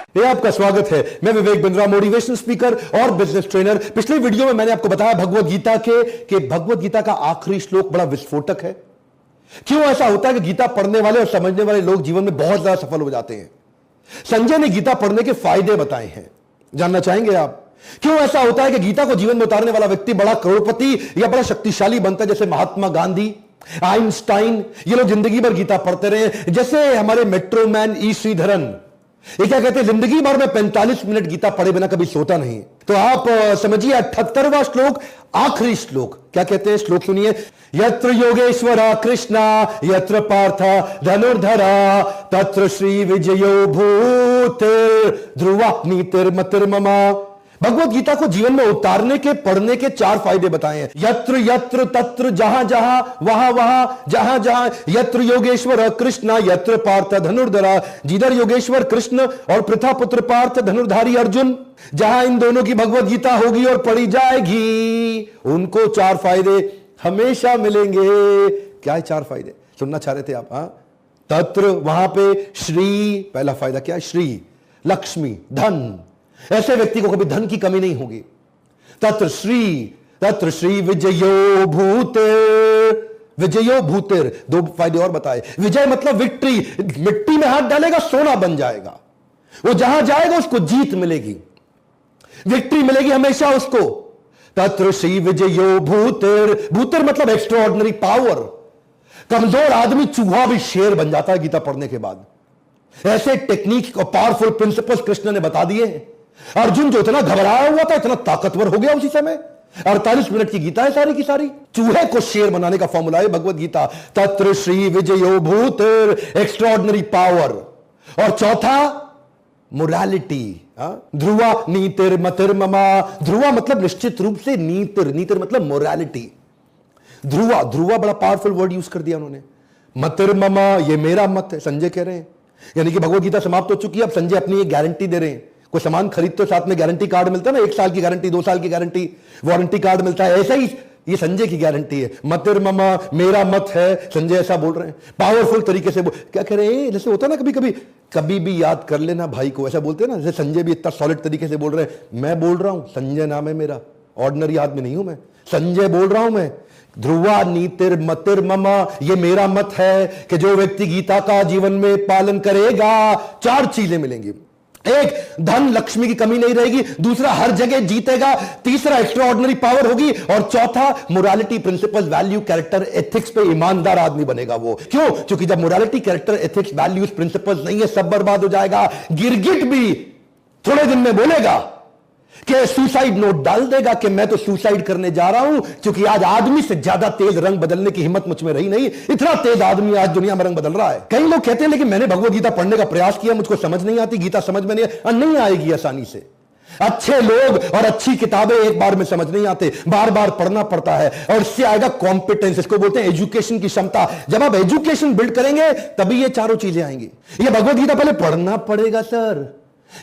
ये आपका स्वागत है। मैं विवेक बिंद्रा, मोटिवेशनल स्पीकर और बिजनेस ट्रेनर। पिछले वीडियो में मैंने आपको बताया भगवत गीता कि भगवत गीता का आखिरी श्लोक बड़ा विस्फोटक है। क्यों ऐसा होता है कि गीता पढ़ने वाले और समझने वाले लोग जीवन में बहुत ज्यादा सफल हो जाते हैं? संजय ने गीता पढ़ने के फायदे बताए हैं, जानना चाहेंगे आप? क्यों ऐसा होता है कि गीता को जीवन में उतारने वाला व्यक्ति बड़ा करोड़पति या बड़ा शक्तिशाली बनता है? जैसे महात्मा गांधी, आइंस्टाइन, ये लोग जिंदगी भर गीता पढ़ते रहे। जैसे हमारे मेट्रो मैन ई श्रीधरन, ये क्या कहते हैं, जिंदगी भर में 45 मिनट गीता पढ़े बिना कभी सोता नहीं। तो आप समझिए 78वां श्लोक, आखिरी श्लोक क्या कहते हैं? श्लोक सुनिए। यत्र योगेश्वरा कृष्णा यत्र पार्था धनुर्धरा तत्र श्री विजयो भूतिर ध्रुवा नीतिर्मतिर्ममा। भगवत गीता को जीवन में उतारने के, पढ़ने के 4 फायदे बताए हैं। यत्र यत्र तत्र, जहां जहां, वहां वहां, जहां जहां। यत्र योगेश्वर कृष्ण यत्र पार्थ धनुर्धरा, जिधर योगेश्वर कृष्ण और पृथा पुत्र पार्थ धनुर्धारी अर्जुन, जहां इन दोनों की भगवत गीता होगी और पढ़ी जाएगी, उनको 4 फायदे हमेशा मिलेंगे। क्या है 4 फायदे? सुनना चाह रहे थे आप? तत्र, वहां पे श्री, पहला फायदा क्या है? श्री, लक्ष्मी, धन, ऐसे व्यक्ति को कभी धन की कमी नहीं होगी। तत्र श्री विजयो भूतिर, विजयो भूतिर। 2 फायदे और बताए। विजय मतलब विक्ट्री, मिट्टी में हाथ डालेगा सोना बन जाएगा। वो जहां जाएगा उसको जीत मिलेगी, विक्ट्री मिलेगी हमेशा उसको। तत्र श्री विजयो भूतिर, भूतिर मतलब एक्स्ट्राऑर्डिनरी पावर। कमजोर आदमी चूहा भी शेर बन जाता है गीता पढ़ने के बाद। ऐसे टेक्निक और पावरफुल प्रिंसिपल्स कृष्ण ने बता दिए हैं। अर्जुन जो इतना घबराया हुआ था, इतना ताकतवर हो गया उसी समय। 48 मिनट की गीता है सारी की सारी। चूहे को शेर बनाने का फॉर्मूला है भगवत गीता। तत्र श्री विजयो भूतिर, एक्स्ट्राऑर्डिनरी पावर। और चौथा मोरालिटी, ध्रुवा नीतिर मतिर्ममा। ध्रुवा मतलब निश्चित रूप से, नीतिर, नीतिर मतलब मोरालिटी। ध्रुवा, ध्रुवा बड़ा पावरफुल वर्ड यूज कर दिया उन्होंने। मतिर्ममा, ये मेरा मत है, संजय कह रहे हैं। यानी कि भगवत गीता समाप्त हो चुकी है, अब संजय अपनी एक गारंटी दे रहे हैं। कोई सामान खरीदते हो साथ में गारंटी कार्ड मिलता है ना, 1 साल की गारंटी, 2 साल की गारंटी, वारंटी कार्ड मिलता है। ऐसा ही ये संजय की गारंटी है। मतिर्ममा, मेरा मत है, संजय ऐसा बोल रहे हैं पावरफुल तरीके से। क्या कह रहे हैं? जैसे होता है ना, कभी कभी कभी भी याद कर लेना भाई को, ऐसा बोलते हैं ना। जैसे संजय भी इतना सॉलिड तरीके से बोल रहे हैं। मैं बोल रहा हूं, संजय नाम है मेरा, ऑर्डिनरी आदमी नहीं हूं मैं, संजय बोल रहा हूं मैं। ध्रुवा नीतिर मतिर्ममा, ये मेरा मत है कि जो व्यक्ति गीता का जीवन में पालन करेगा 4 चीजें मिलेंगी। 1, धन लक्ष्मी की कमी नहीं रहेगी। दूसरा, हर जगह जीतेगा। तीसरा, एक्स्ट्राऑर्डिनरी पावर होगी। और चौथा, morality, principle, value, character, ethics पे ईमानदार आदमी बनेगा वो। क्यों? क्योंकि जब morality, character, ethics, values, principles नहीं है, सब बर्बाद हो जाएगा। गिरगिट भी थोड़े दिन में बोलेगा कि सुसाइड नोट डाल देगा कि मैं तो सुसाइड करने जा रहा हूं, क्योंकि आज आदमी से ज्यादा तेज रंग बदलने की हिम्मत मुझ में रही नहीं। इतना तेज आदमी आज दुनिया में रंग बदल रहा है। कई लोग कहते हैं लेकिन मैंने भगवत गीता पढ़ने का प्रयास किया, मुझको समझ नहीं आती, गीता समझ में नहीं आएगी आसानी से। अच्छे लोग और अच्छी किताबें एक बार में समझ नहीं आते, बार बार पढ़ना पड़ता है। और इससे आएगा कॉम्पिटेंस, इसको बोलते हैं एजुकेशन की क्षमता। जब आप एजुकेशन बिल्ड करेंगे तभी ये 4 चीजें आएंगी। ये भगवत गीता पहले पढ़ना पड़ेगा सर।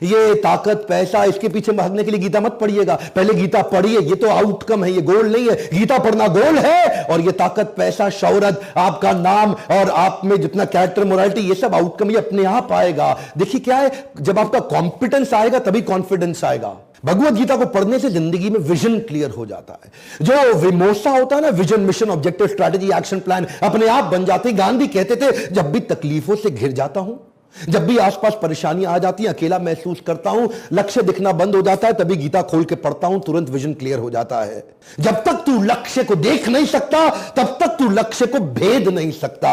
ये ताकत, पैसा, इसके पीछे भागने के लिए गीता मत पढ़िएगा। पहले गीता पढ़िए, ये तो आउटकम है, ये गोल नहीं है। गीता पढ़ना गोल है, और ये ताकत, पैसा, शौहरत, आपका नाम और आप में जितना कैरेक्टर, मोरालिटी, ये सब आउटकम ये अपने आप आएगा। देखिए क्या है, जब आपका कॉन्फिडेंस आएगा तभी कॉन्फिडेंस आएगा। भगवत गीता को पढ़ने से जिंदगी में विजन क्लियर हो जाता है। जो विमोसा होता है ना, vision, mission, objective, strategy, action plan अपने आप बन जाते। गांधी कहते थे, जब भी तकलीफों से घिर जाता हूं, जब भी आसपास परेशानियां आ जाती हैं, अकेला महसूस करता हूं, लक्ष्य दिखना बंद हो जाता है, तभी गीता खोल के पढ़ता हूं, तुरंत विजन क्लियर हो जाता है। जब तक तू लक्ष्य को देख नहीं सकता, तब तक तू लक्ष्य को भेद नहीं सकता।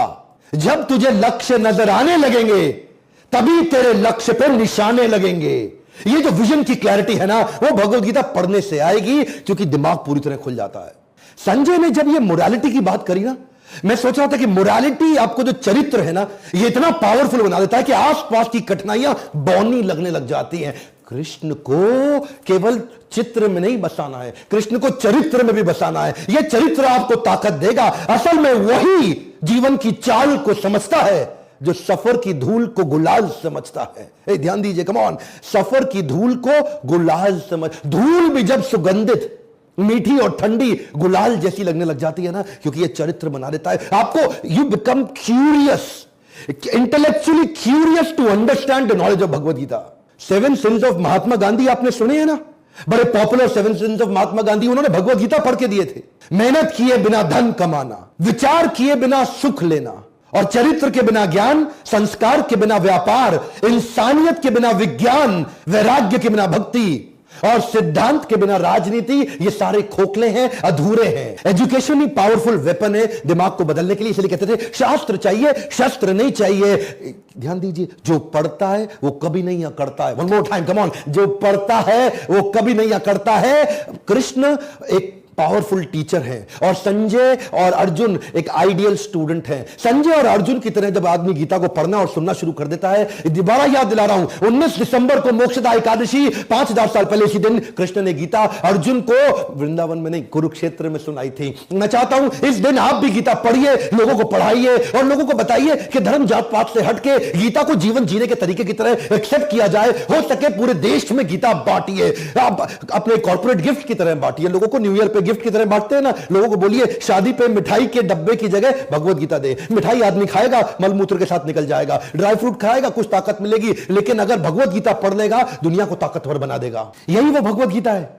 जब तुझे लक्ष्य नजर आने लगेंगे, तभी तेरे लक्ष्य पे निशाने लगेंगे। ये जो विजन की क्लैरिटी है ना, वो भगवत गीता पढ़ने से आएगी, क्योंकि दिमाग पूरी तरह खुल जाता है। संजय ने जब ये मोरालिटी की बात करी ना, मैं सोच रहा था कि मोरालिटी, आपको जो चरित्र है ना, ये इतना पावरफुल बना देता है कि आसपास की कठिनाइयां बौनी लगने लग जाती हैं। कृष्ण को केवल चित्र में नहीं बसाना है, कृष्ण को चरित्र में भी बसाना है। यह चरित्र आपको ताकत देगा। असल में वही जीवन की चाल को समझता है जो सफर की धूल को गुलाल समझता है। ध्यान दीजिए, कम ऑन, सफर की धूल को गुलाल समझ। धूल भी जब सुगंधित, मीठी और ठंडी गुलाल जैसी लगने लग जाती है ना, क्योंकि ये चरित्र बना देता है आपको। You become curious, intellectually curious to understand the knowledge of Bhagavad Gita. 7 sins of Mahatma Gandhi आपने सुने हैं ना, बड़े popular 7 sins of Mahatma Gandhi, उन्होंने भगवद गीता पढ़ के दिए थे। मेहनत किए बिना धन कमाना, विचार किए बिना सुख लेना, और चरित्र के बिना ज्ञान, संस्कार के बिना व्यापार, इंसानियत के बिना विज्ञान, वैराग्य के बिना भक्ति, और सिद्धांत के बिना राजनीति, ये सारे खोखले हैं, अधूरे हैं। एजुकेशन ही पावरफुल वेपन है दिमाग को बदलने के लिए, इसलिए कहते थे शास्त्र चाहिए, शस्त्र नहीं चाहिए। ध्यान दीजिए, जो पढ़ता है वो कभी नहीं अकड़ता है। One more time, come on, जो पढ़ता है वो कभी नहीं अकड़ता है। कृष्ण एक पावरफुल टीचर है, और संजय और अर्जुन एक आइडियल स्टूडेंट है। संजय और अर्जुन की तरह जब आदमी गीता को पढ़ना और सुनना शुरू कर देता है, दोबारा याद दिला रहा हूं, 19 दिसंबर को मोक्षदा एकादशी, 5000 साल पहले इसी दिन कृष्ण ने गीता अर्जुन को वृंदावन में नहीं, कुरुक्षेत्र में सुनाई थी। मैं चाहता हूं इस दिन आप भी गीता पढ़िए, लोगों को पढ़ाइए और लोगों को बताइए कि धर्म जात पात से हटके गीता को जीवन जीने के तरीके की तरह एक्सेप्ट किया जाए। हो सके पूरे देश में गीता बांटिए, आप अपने कॉर्पोरेट गिफ्ट की तरह बांटिए। लोगों को न्यू ईयर पे गिफ्ट की तरह बांटते हैं ना, लोगों को बोलिए शादी पे मिठाई के डब्बे की जगह भगवद गीता दे। मिठाई आदमी खाएगा, मलमूत्र के साथ निकल जाएगा, ड्राई फ्रूट खाएगा, कुछ ताकत मिलेगी, लेकिन अगर भगवद गीता पढ़ लेगा दुनिया को ताकतवर बना देगा। यही वो भगवद गीता है।